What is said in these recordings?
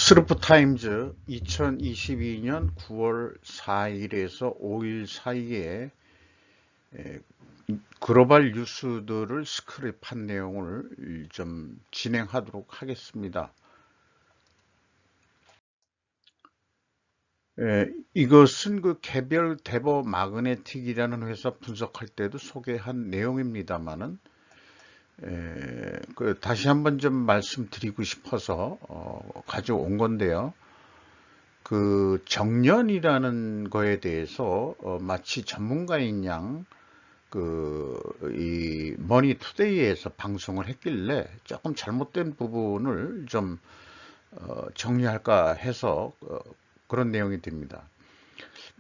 스루프타임즈 2022년 9월 4일에서 5일 사이에 글로벌 뉴스들을 스크랩한 내용을 좀 진행하도록 하겠습니다. 이것은 그 개별 데버 마그네틱이라는 회사 분석할 때도 소개한 내용입니다만은 다시 한번 좀 말씀드리고 싶어서 가져온 건데요. 그 정년이라는 거에 대해서 마치 전문가인 양 이 머니투데이에서 방송을 했길래 조금 잘못된 부분을 좀 정리할까 해서 그런 내용이 됩니다.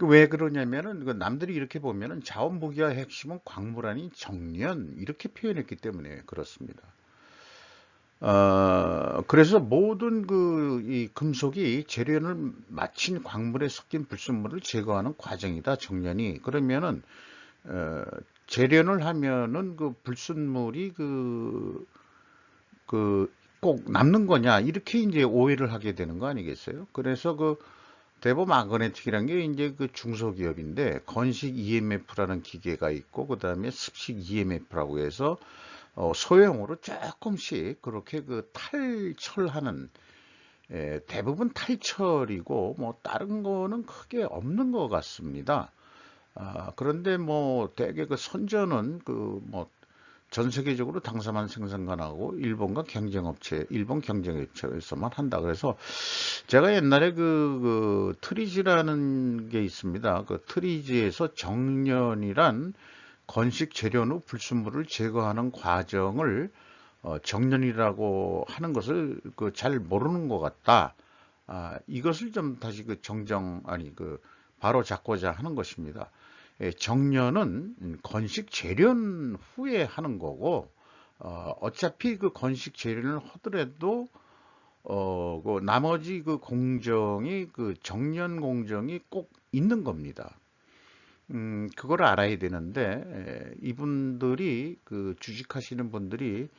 왜 그러냐면은 남들이 이렇게 보면은 자원무기의 핵심은 광물 아닌 정년 이렇게 표현했기 때문에 그렇습니다. 그래서 모든 이 금속이 재련을 마친 광물에 섞인 불순물을 제거하는 과정이다, 정년이. 그러면은, 어, 재련을 하면은 그 불순물이 꼭 남는 거냐, 이렇게 이제 오해를 하게 되는 거 아니겠어요? 그래서 대범 마그네틱이라는 게 이제 그 중소기업인데, 건식 EMF라는 기계가 있고, 그 다음에 습식 EMF라고 해서 소형으로 조금씩 그렇게 탈철하는, 대부분 탈철이고 뭐 다른 거는 크게 없는 것 같습니다. 그런데 뭐 대개 그 선전은 뭐 전 세계적으로 당사만 생산관하고 일본 경쟁업체에서만 한다. 그래서 제가 옛날에 트리지라는 게 있습니다. 그 트리지에서 정년이란 건식 재련 후 불순물을 제거하는 과정을 정년이라고 하는 것을 잘 모르는 것 같다. 이것을 좀 다시 바로 잡고자 하는 것입니다. 정년은 건식 재련 후에 하는 거고, 어차피 그 건식 재련을 하더라도 나머지 그 공정이 정년 공정이 꼭 있는 겁니다. 그걸 알아야 되는데, 이분들이 주식하시는 분들이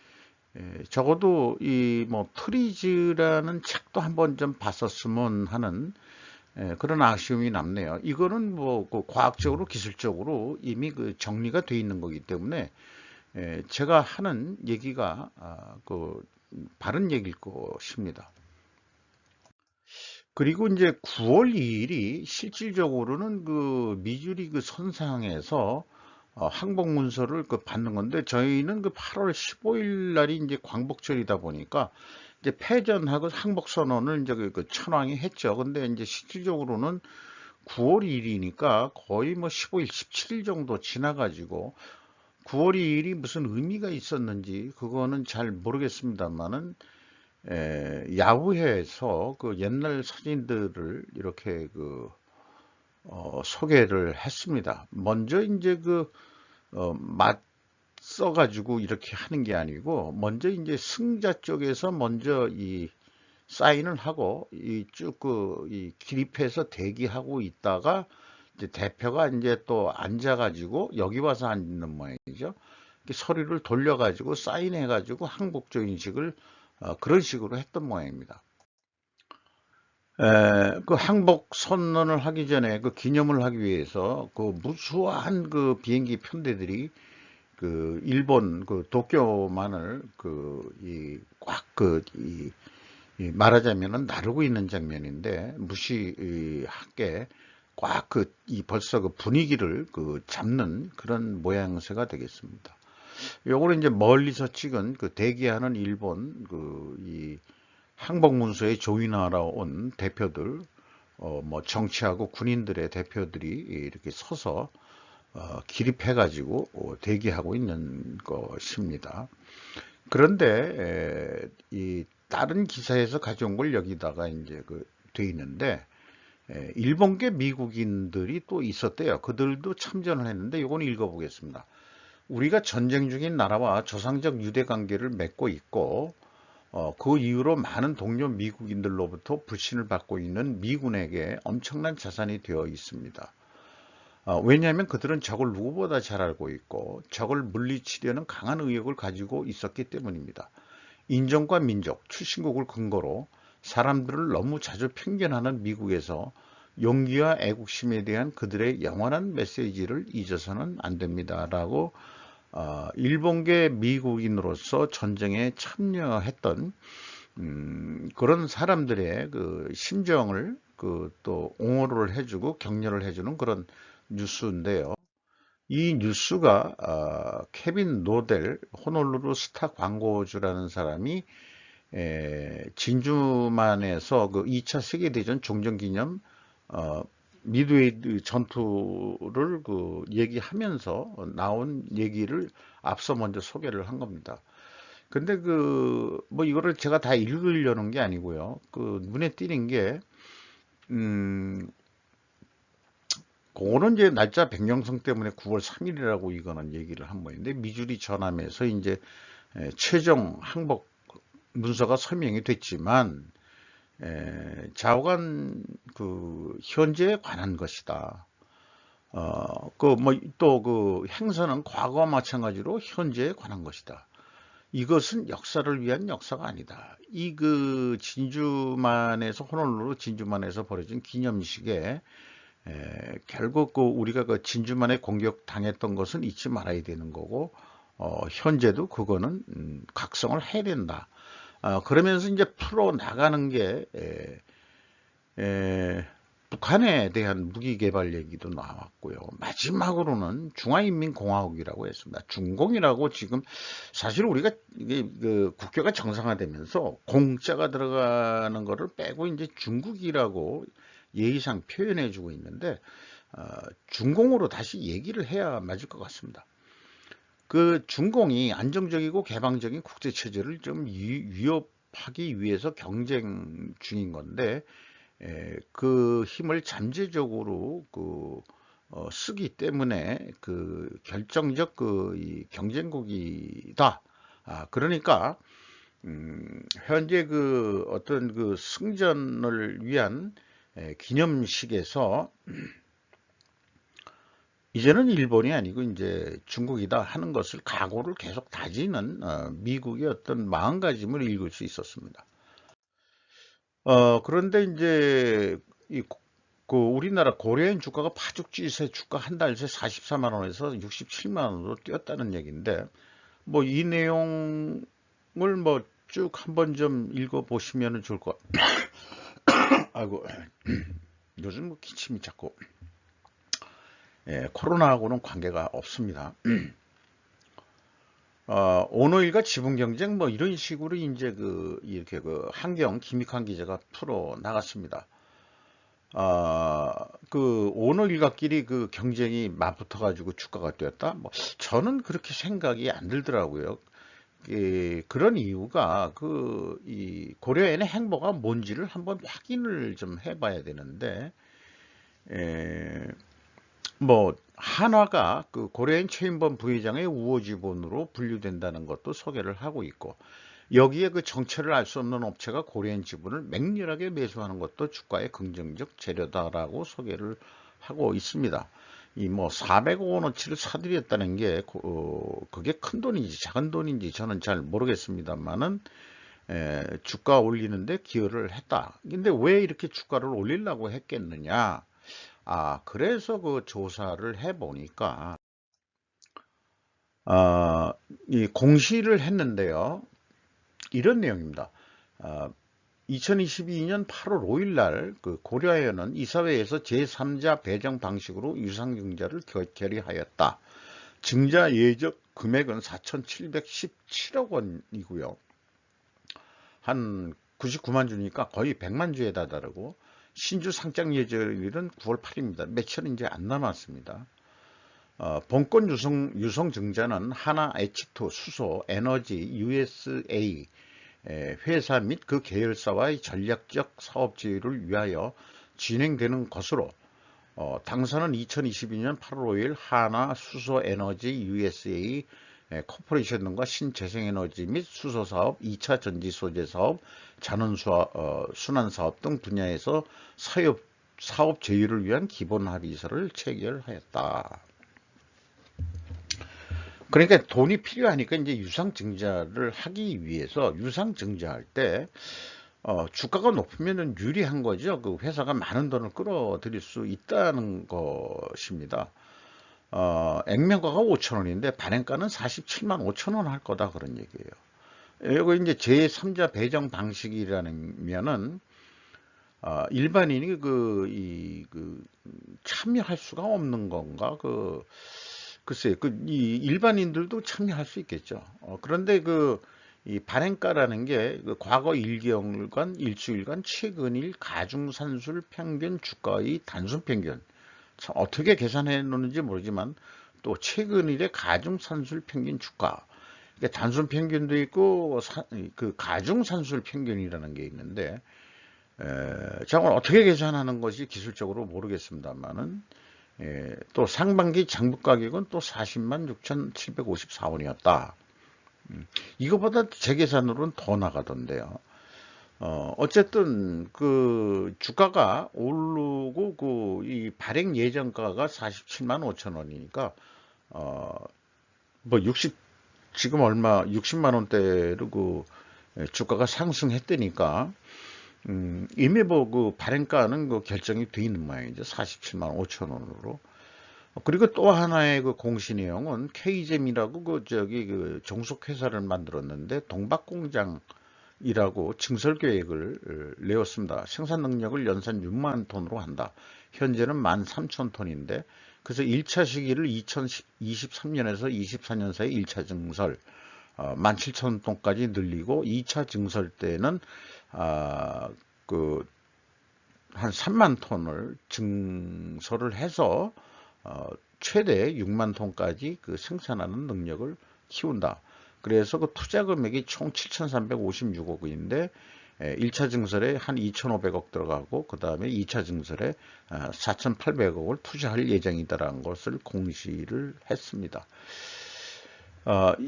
적어도 이 뭐 프리즈라는 책도 한번 좀 봤었으면 하는 그런 아쉬움이 남네요. 이거는 뭐 과학적으로 기술적으로 이미 정리가 돼 있는 거기 때문에 제가 하는 얘기가 바른 얘기일 것입니다. 그리고 이제 9월 2일이 실질적으로는 미주리 선상에서 항복 문서를 받는 건데, 저희는 8월 15일 날이 이제 광복절이다 보니까 이제 패전하고 항복 선언을 이제 천황이 했죠. 근데 이제 실질적으로는 9월 2일이니까 거의 뭐 15일, 17일 정도 지나가지고 9월 2일이 무슨 의미가 있었는지 그거는 잘 모르겠습니다만은 야후에서 옛날 사진들을 이렇게 소개를 했습니다. 먼저 이제 맞서가지고 이렇게 하는 게 아니고, 먼저 이제 승자 쪽에서 먼저 이 사인을 하고, 이 쭉 이 기립해서 대기하고 있다가, 이제 대표가 이제 또 앉아가지고, 여기 와서 앉는 모양이죠. 이렇게 서류를 돌려가지고, 사인해가지고, 항복조 인식을, 그런 식으로 했던 모양입니다. 항복 선언을 하기 전에 기념을 하기 위해서 무수한 비행기 편대들이 일본 도쿄만을 말하자면은 나르고 있는 장면인데, 무시하게 꽉 벌써 분위기를 잡는 그런 모양새가 되겠습니다. 요거는 이제 멀리서 찍은 대기하는 일본 이 항복문서에 조인하러 온 대표들, 뭐 정치하고 군인들의 대표들이 이렇게 서서 기립해가지고 대기하고 있는 것입니다. 그런데 이 다른 기사에서 가져온 걸 여기다가 이제 돼 있는데, 일본계 미국인들이 또 있었대요. 그들도 참전을 했는데, 이건 읽어보겠습니다. 우리가 전쟁 중인 나라와 조상적 유대 관계를 맺고 있고, 그 이후로 많은 동료 미국인들로부터 불신을 받고 있는 미군에게 엄청난 자산이 되어 있습니다. 왜냐하면 그들은 적을 누구보다 잘 알고 있고 적을 물리치려는 강한 의욕을 가지고 있었기 때문입니다. 인종과 민족, 출신국을 근거로 사람들을 너무 자주 편견하는 미국에서 용기와 애국심에 대한 그들의 영원한 메시지를 잊어서는 안 됩니다라고 일본계 미국인으로서 전쟁에 참여했던 그런 사람들의 그 심정을 그 또 옹호를 해주고 격려를 해주는 그런 뉴스인데요. 이 뉴스가 케빈 노델 호놀루루 스타 광고주라는 사람이 진주만에서 그 2차 세계대전 종전기념 미드웨이 전투를 그 얘기하면서 나온 얘기를 앞서 먼저 소개를 한 겁니다. 근데 그 뭐 이거를 제가 다 읽으려는 게 아니고요. 그 눈에 띄는 게 그거는 이제 날짜 변경성 때문에 9월 3일이라고 이거는 얘기를 한 모양인데 미주리 전함에서 이제 최종 항복 문서가 서명이 됐지만 좌우간 그 현재에 관한 것이다. 그 뭐 또 그 행사는 과거와 마찬가지로 현재에 관한 것이다. 이것은 역사를 위한 역사가 아니다. 이 그 진주만에서 호놀루루 진주만에서 벌어진 기념식에 결국 그 우리가 그 진주만에 공격 당했던 것은 잊지 말아야 되는 거고 현재도 그거는 각성을 해야 된다. 그러면서 이제 풀어 나가는 게 북한에 대한 무기 개발 얘기도 나왔고요. 마지막으로는 중화인민공화국이라고 했습니다. 중공이라고 지금 사실 우리가 이게 그 국교가 정상화되면서 공자가 들어가는 거를 빼고 이제 중국이라고 예의상 표현해주고 있는데 중공으로 다시 얘기를 해야 맞을 것 같습니다. 그 중공이 안정적이고 개방적인 국제 체제를 좀 위협하기 위해서 경쟁 중인 건데 그 힘을 잠재적으로 그 쓰기 때문에 그 결정적 그 경쟁국이다. 그러니까 현재 그 어떤 그 승전을 위한 기념식에서 이제는 일본이 아니고 이제 중국이다 하는 것을 각오를 계속 다지는 미국의 어떤 마음가짐을 읽을 수 있었습니다. 그런데 이제 그 우리나라 고려인 주가가 파죽지세 주가 한 달 새 44만 원에서 67만 원으로 뛰었다는 얘기인데 뭐 이 내용을 뭐 쭉 한번 좀 읽어 보시면 좋을 것 아이고 요즘 뭐 기침이 자꾸 코로나하고는 관계가 없습니다. 오너일과 지분 경쟁 뭐 이런 식으로 이제 그 이렇게 그 한경 김익환 기자가 풀어 나갔습니다. 그 오너 일가끼리 그 경쟁이 맞붙어 가지고 주가가 뛰었다. 뭐 저는 그렇게 생각이 안 들더라고요. 그런 이유가 그 이 고려인의 행보가 뭔지를 한번 확인을 좀 해봐야 되는데 뭐 한화가 그 고려인 최인범 부회장의 우호지분으로 분류된다는 것도 소개를 하고 있고 여기에 그 정체를 알 수 없는 업체가 고려인 지분을 맹렬하게 매수하는 것도 주가의 긍정적 재료다라고 소개를 하고 있습니다. 이 뭐 400억 원어치를 사들였다는 게 그게 큰 돈인지 작은 돈인지 저는 잘 모르겠습니다만은 주가 올리는데 기여를 했다. 근데 왜 이렇게 주가를 올리려고 했겠느냐? 그래서 그 조사를 해 보니까 이 공시를 했는데요. 이런 내용입니다. 2022년 8월 5일 날 그 고려아연은 이사회에서 제3자 배정 방식으로 유상증자를 결의하였다. 증자 예적 금액은 4,717억 원이고요. 한 99만 주니까 거의 100만 주에 다다르고 신주 상장 예정일은 9월 8일입니다. 며칠 이제 안 남았습니다. 본권 유성 증자는 하나 H2 수소 에너지 USA 회사 및 그 계열사와의 전략적 사업 지휘를 위하여 진행되는 것으로 당사는 2022년 8월 5일 하나 수소 에너지 USA 코퍼레이션 등과 신재생에너지 및 수소사업, 2차 전지 소재 사업, 순환 사업 등 분야에서 사업 제휴를 위한 기본 합의서를 체결하였다. 그러니까 돈이 필요하니까 이제 유상증자를 하기 위해서 유상증자할 때 주가가 높으면은 유리한 거죠. 그 회사가 많은 돈을 끌어들일 수 있다는 것입니다. 액면가가 5천 원인데 발행가는 47만 5천 원 할 거다 그런 얘기예요. 이거 이제 제3자 배정 방식이라면은 일반인이 참여할 수가 없는 건가? 글쎄요. 이 일반인들도 참여할 수 있겠죠. 그런데 이 발행가라는 게그 과거 1개월간, 일주일간, 최근일 가중산술 평균 주가의 단순 평균. 참 어떻게 계산해 놓는지 모르지만 또 최근일의 가중산술 평균 주가. 그러니까 단순 평균도 있고 그 가중산술 평균이라는 게 있는데 저걸 어떻게 계산하는 것이 기술적으로 모르겠습니다만은 또 상반기 장부 가격은 또 40만 6,754원이었다. 이거보다 제 계산으로는 더 나가던데요. 어쨌든 그 주가가 오르고 이 발행 예정가가 47만 5천 원이니까 뭐 60, 지금 얼마 60만 원대로 주가가 상승했다니까 이미 뭐 발행가는 결정이 돼 있는 모양이죠. 47만 5천 원으로. 그리고 또 하나의 그 공시 내용은 K잼이라고 종속회사를 만들었는데 동박공장이라고 증설 계획을 내었습니다. 생산 능력을 연산 6만 톤으로 한다. 현재는 13,000톤인데 그래서 1차 시기를 2023년에서 24년 사이 1차 증설 17,000톤까지 늘리고 2차 증설 때는 한 3만 톤을 증설을 해서 최대 6만 톤까지 생산하는 능력을 키운다. 그래서 투자 금액이 총 7,356억 원인데 1차 증설에 한 2,500억 들어가고 그 다음에 2차 증설에 4,800억을 투자할 예정이다라는 것을 공시를 했습니다.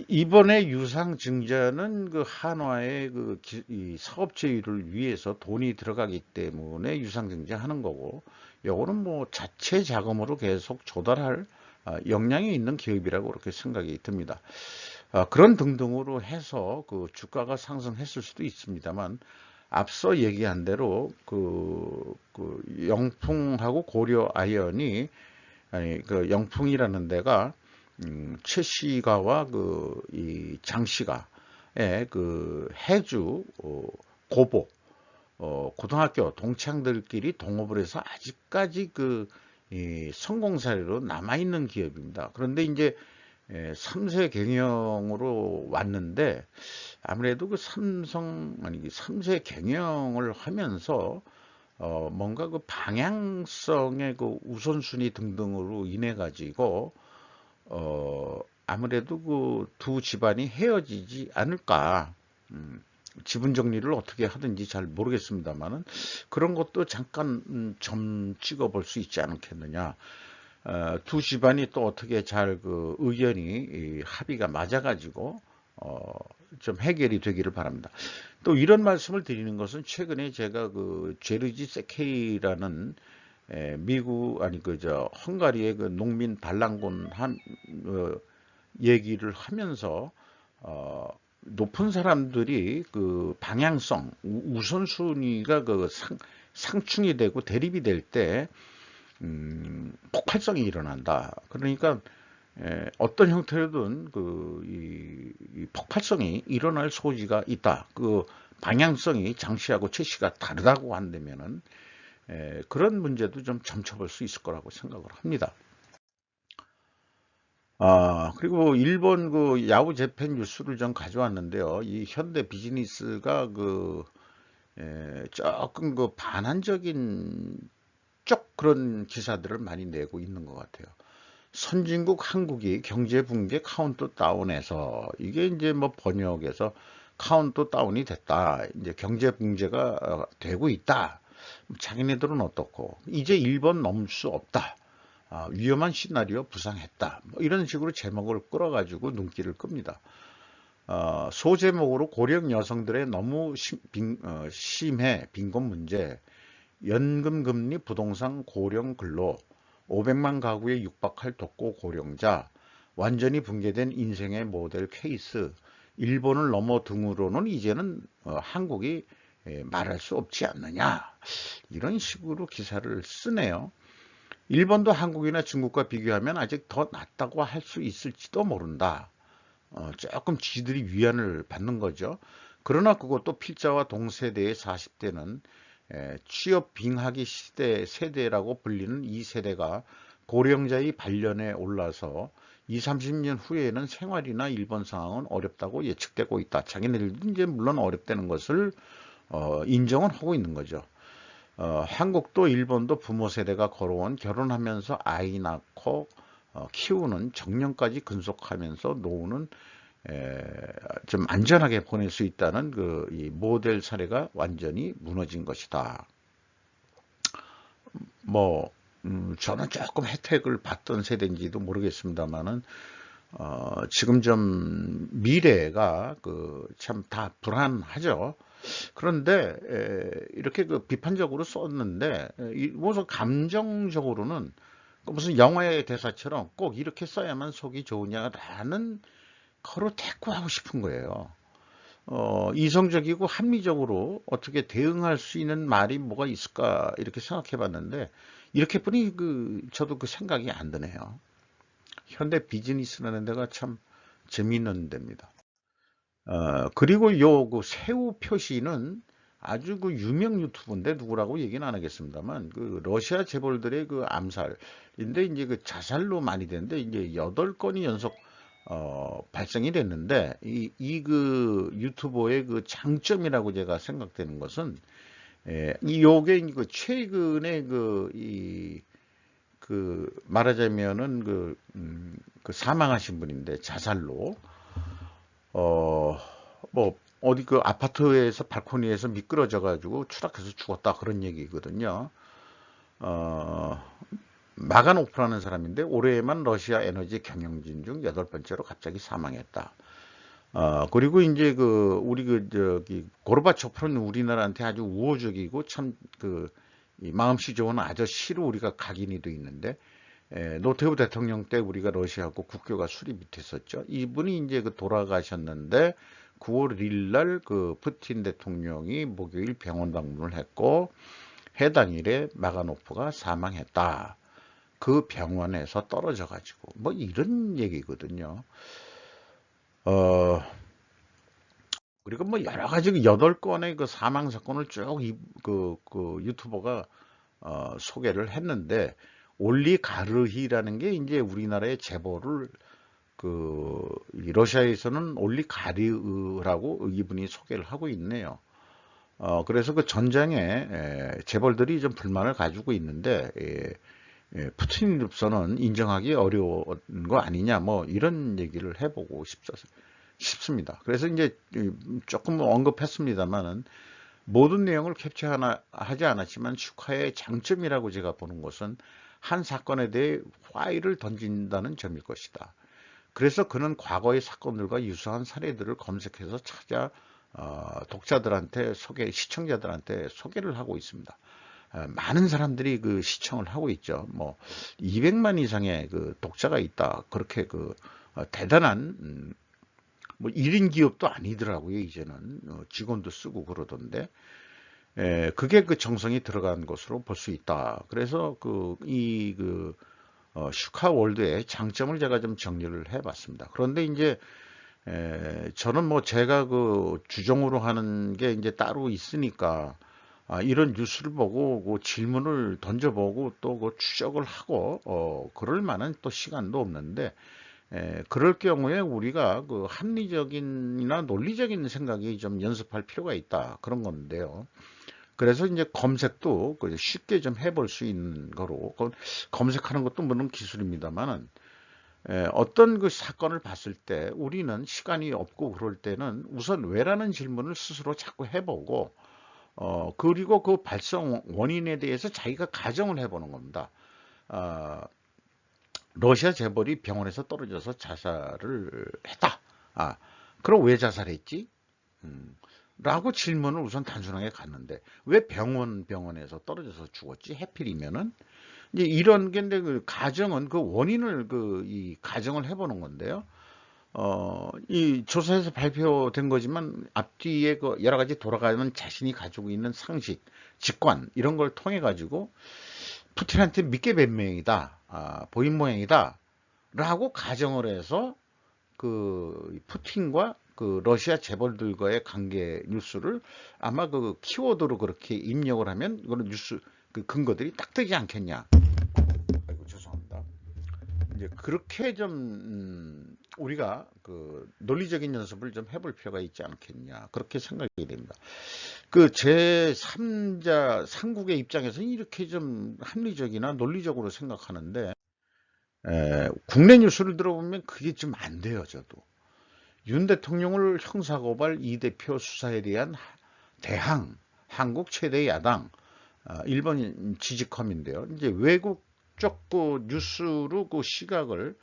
이번에 유상증자는 한화의 이 사업 제휴를 위해서 돈이 들어가기 때문에 유상증자하는 거고, 요거는 뭐 자체 자금으로 계속 조달할 역량이 있는 기업이라고 그렇게 생각이 듭니다. 그런 등등으로 해서 주가가 상승했을 수도 있습니다만, 앞서 얘기한 대로 영풍하고 고려 아연이 아니 영풍이라는 데가 최씨가와 이 장씨가의 해주 고보 고등학교 동창들끼리 동업을 해서 아직까지 이 성공 사례로 남아있는 기업입니다. 그런데 이제 3세 경영으로 왔는데 아무래도 삼성 아니 3세 경영을 하면서 뭔가 방향성의 우선순위 등등으로 인해 가지고 아무래도 두 집안이 헤어지지 않을까. 지분 정리를 어떻게 하든지 잘 모르겠습니다만은 그런 것도 잠깐 점 찍어볼 수 있지 않겠느냐. 두 집안이 또 어떻게 잘 의견이 합의가 맞아가지고 좀 해결이 되기를 바랍니다. 또 이런 말씀을 드리는 것은 최근에 제가 제르지 세케이라는 미국 아니 헝가리의 농민 반란군 얘기를 하면서 높은 사람들이 방향성 우선순위가 상충이 되고 대립이 될 때 폭발성이 일어난다. 그러니까 어떤 형태로든 이 폭발성이 일어날 소지가 있다. 방향성이 장씨하고 최씨가 다르다고 한다면은 그런 문제도 좀 점쳐볼 수 있을 거라고 생각을 합니다. 그리고 일본 야후 재팬 뉴스를 좀 가져왔는데요. 이 현대 비즈니스가 조금 반한적인 쪽 그런 기사들을 많이 내고 있는 것 같아요. 선진국 한국이 경제 붕괴 카운트다운에서 이게 이제 뭐 번역에서 카운트다운이 됐다. 이제 경제 붕괴가 되고 있다. 자기네들은 어떻고 이제 일본 넘을 수 없다. 위험한 시나리오 부상했다. 뭐 이런 식으로 제목을 끌어가지고 눈길을 끕니다. 소제목으로 고령 여성들의 너무 심해 빈곤 문제, 연금금리 부동산 고령 근로, 500만 가구에 육박할 독고 고령자, 완전히 붕괴된 인생의 모델 케이스, 일본을 넘어 등으로는 이제는 한국이 말할 수 없지 않느냐, 이런 식으로 기사를 쓰네요. 일본도 한국이나 중국과 비교하면 아직 더 낫다고 할 수 있을지도 모른다. 조금 지들이 위안을 받는 거죠. 그러나 그것도 필자와 동세대의 40대는 취업 빙하기 세대라고 불리는 이 세대가 고령자의 반년에 올라서 20, 30년 후에는 생활이나 일본 상황은 어렵다고 예측되고 있다. 자기네들도 이제 물론 어렵다는 것을 인정은 하고 있는 거죠. 한국도 일본도 부모 세대가 걸어온 결혼하면서 아이 낳고 키우는 정년까지 근속하면서 노후는 좀 안전하게 보낼 수 있다는 이 모델 사례가 완전히 무너진 것이다. 뭐 저는 조금 혜택을 받던 세대인지도 모르겠습니다만은 지금 좀 미래가 참 다 불안하죠. 그런데 이렇게 비판적으로 썼는데 무슨 감정적으로는 무슨 영화의 대사처럼 꼭 이렇게 써야만 속이 좋으냐라는 거로 대꾸하고 싶은 거예요. 이성적이고 합리적으로 어떻게 대응할 수 있는 말이 뭐가 있을까 이렇게 생각해 봤는데 이렇게뿐이 저도 그 생각이 안 드네요. 현대 비즈니스라는 데가 참 재미있는 데입니다. 그리고 새우 표시는 아주 유명 유튜브인데 누구라고 얘기는 안 하겠습니다만 러시아 재벌들의 암살인데 이제 자살로 많이 되는데 이제 8건이 연속 발생이 됐는데 유튜버의 장점이라고 제가 생각되는 것은 요게 최근에 말하자면은 사망하신 분인데 자살로 뭐 어디 아파트에서 발코니에서 미끄러져 가지고 추락해서 죽었다 그런 얘기거든요. 마가노프라는 사람인데 올해만 러시아 에너지 경영진 중 8번째로 갑자기 사망했다. 그리고 이제 우리 저기 고르바초프는 우리나라한테 아주 우호적이고 참 이 마음씨 좋은 아저씨로 우리가 각인이 돼 있는데 노태우 대통령 때 우리가 러시아하고 국교가 수립이 됐었죠. 이분이 이제 돌아가셨는데 9월 1일 날 푸틴 대통령이 목요일 병원 방문을 했고 해당 일에 마가노프가 사망했다. 그 병원에서 떨어져 가지고 뭐 이런 얘기거든요. 그리고 뭐 여러 가지 8건의 사망 사건을 쭉 유튜버가 소개를 했는데 올리가르히라는 게 이제 우리나라의 재벌을 러시아에서는 올리가르라고 이분이 소개를 하고 있네요. 그래서 전장에 재벌들이 좀 불만을 가지고 있는데 푸틴으로서는 인정하기 어려운 거 아니냐 뭐 이런 얘기를 해보고 싶습니다. 그래서 이제 조금 언급했습니다만은 모든 내용을 캡처하지 않았지만 슈카의 장점이라고 제가 보는 것은 한 사건에 대해 파일을 던진다는 점일 것이다. 그래서 그는 과거의 사건들과 유사한 사례들을 검색해서 찾아 독자들한테 시청자들한테 소개를 하고 있습니다. 많은 사람들이 시청을 하고 있죠. 뭐 200만 이상의 독자가 있다. 그렇게 대단한 뭐 1인 기업도 아니더라고요. 이제는 직원도 쓰고 그러던데 그게 정성이 들어간 것으로 볼 수 있다. 그래서 슈카월드의 장점을 제가 좀 정리를 해봤습니다. 그런데 이제 저는 뭐 제가 주종으로 하는 게 이제 따로 있으니까 이런 뉴스를 보고 질문을 던져보고 또 추적을 하고 그럴 만한 또 시간도 없는데 그럴 경우에 우리가 합리적인이나 논리적인 생각이 좀 연습할 필요가 있다 그런 건데요. 그래서 이제 검색도 쉽게 좀 해볼 수 있는 거로 검색하는 것도 물론 기술입니다만은 어떤 사건을 봤을 때 우리는 시간이 없고 그럴 때는 우선 왜라는 질문을 스스로 자꾸 해보고 그리고 발생 원인에 대해서 자기가 가정을 해보는 겁니다. 러시아 재벌이 병원에서 떨어져서 자살을 했다. 그럼 왜 자살했지? 라고 질문을 우선 단순하게 갔는데 왜 병원에서 떨어져서 죽었지? 해필이면은 이제 이런 게 근데 가정은 원인을 이 가정을 해보는 건데요. 이 조사에서 발표된 거지만 앞뒤에 그 여러 가지 돌아가는 자신이 가지고 있는 상식, 직관 이런 걸 통해 가지고 푸틴한테 믿게 된 모양이다, 보인 모양이다, 라고 가정을 해서 그 푸틴과 그 러시아 재벌들과의 관계 뉴스를 아마 그 키워드로 그렇게 입력을 하면 이거는 뉴스 그 근거들이 딱 되지 않겠냐. 아이고 죄송합니다. 이제 그렇게 좀 우리가 그 논리적인 연습을 좀 해볼 필요가 있지 않겠냐 그렇게 생각이 됩니다. 그 제3자 상국의 입장에서는 이렇게 좀 합리적이나 논리적으로 생각하는데 국내 뉴스를 들어보면 그게 좀 안 돼요. 저도 윤 대통령을 형사고발 이 대표 수사에 대한 대항 한국 최대 야당 일본 지지컴인데요. 이제 외국 쪽 그 뉴스로 그 시각을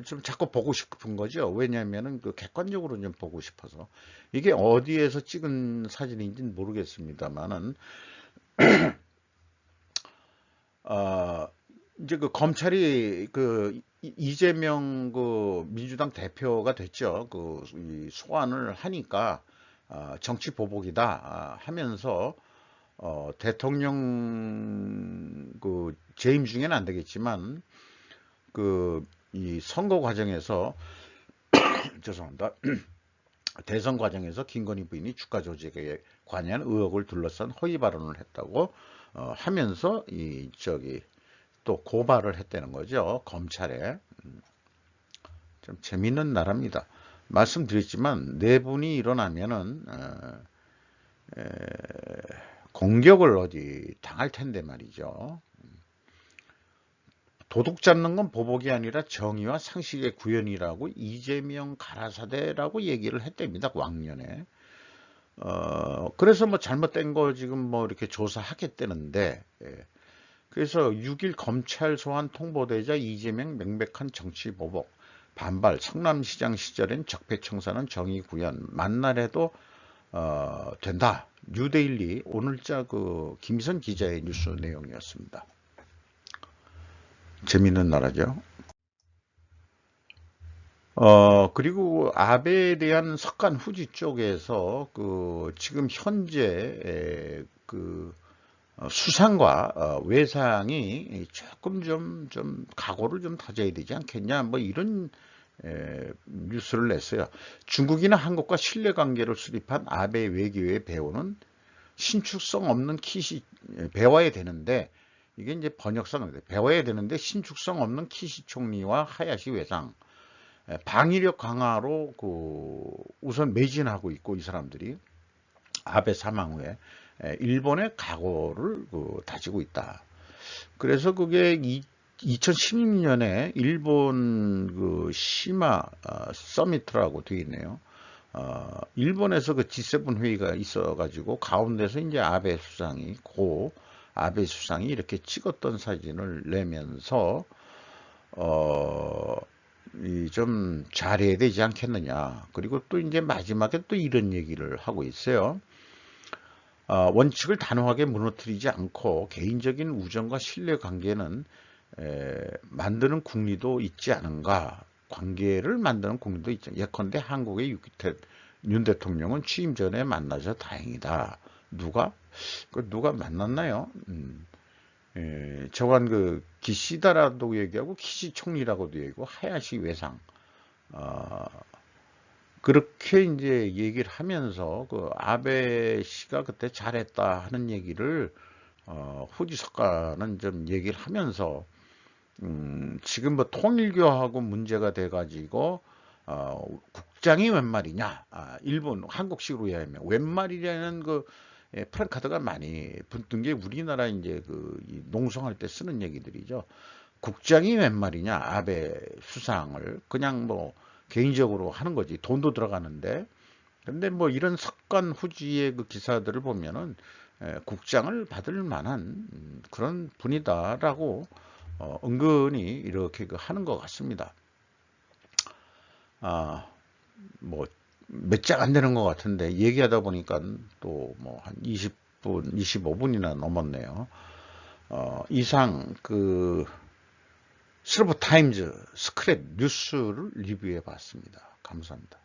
좀 자꾸 보고 싶은 거죠. 왜냐하면은 그 객관적으로 좀 보고 싶어서 이게 어디에서 찍은 사진인지는 모르겠습니다만은 어, 이제 그 검찰이 그 이재명 그 민주당 대표가 됐죠. 그 소환을 하니까 정치 보복이다 하면서 대통령 그 재임 중에는 안 되겠지만 그 이 선거 과정에서 죄송합니다. 대선 과정에서 김건희 부인이 주가 조작에 관여한 의혹을 둘러싼 허위 발언을 했다고 하면서 이 저기 또 고발을 했다는 거죠. 검찰에. 좀 재밌는 나라입니다. 말씀드렸지만 내분이 일어나면은 공격을 어디 당할 텐데 말이죠. 도둑 잡는 건 보복이 아니라 정의와 상식의 구현이라고 이재명 가라사대라고 얘기를 했답니다. 왕년에. 그래서 뭐 잘못된 거 지금 뭐 이렇게 조사하겠다는데, 그래서 6일 검찰 소환 통보되자 이재명 명백한 정치 보복, 반발, 성남시장 시절엔 적폐청산은 정의 구현, 만날해도 된다. 뉴데일리 오늘자 그 김선 기자의 뉴스 내용이었습니다. 재밌는 나라죠. 그리고 아베에 대한 석간 후지 쪽에서 그 지금 현재 그 수상과 외상이 조금 좀 각오를 좀 다져야 되지 않겠냐 뭐 이런 뉴스를 냈어요. 중국이나 한국과 신뢰관계를 수립한 아베 외교의 배후는 신축성 없는 키시 배워야 되는데 이게 이제 번역상 배워야 되는데 신축성 없는 키시 총리와 하야시 외상 방위력 강화로 그 우선 매진하고 있고 이 사람들이 아베 사망 후에 일본의 각오를 그 다지고 있다. 그래서 그게 2016년에 일본 그 시마 서미트라고 되어 있네요. 일본에서 그 G7 회의가 있어가지고 가운데서 이제 아베 수상이 이렇게 찍었던 사진을 내면서 이 좀 잘해야 되지 않겠느냐. 그리고 또 이제 마지막에 또 이런 얘기를 하고 있어요. 원칙을 단호하게 무너뜨리지 않고 개인적인 우정과 신뢰 관계는 만드는 국리도 있지 않은가. 관계를 만드는 국리도 있지. 예컨대 한국의 윤 대통령은 취임 전에 만나서 다행이다. 누가 만났나요? 저간 그 기시다라도 얘기하고 기시 총리라고도 얘기하고 하야시 외상 그렇게 이제 얘기를 하면서 그 아베 씨가 그때 잘했다 하는 얘기를 후지석과는 좀 얘기를 하면서 지금 뭐 통일교하고 문제가 돼가지고 국장이 웬 말이냐 일본 한국식으로 이야기하면 웬 말이냐는 그 프랑카드가 많이 붙은 게 우리나라 이제 그 농성할 때 쓰는 얘기들이죠. 국장이 웬 말이냐 아베 수상을 그냥 뭐 개인적으로 하는 거지 돈도 들어가는데 근데 뭐 이런 석관 후지의 그 기사들을 보면은 국장을 받을 만한 그런 분이다라고 은근히 이렇게 그 하는 것 같습니다. 뭐 몇 장 안 되는 것 같은데 얘기하다 보니까 또 뭐 한 20분, 25분이나 넘었네요. 이상 그 실버 타임즈 스크랩 뉴스를 리뷰해 봤습니다. 감사합니다.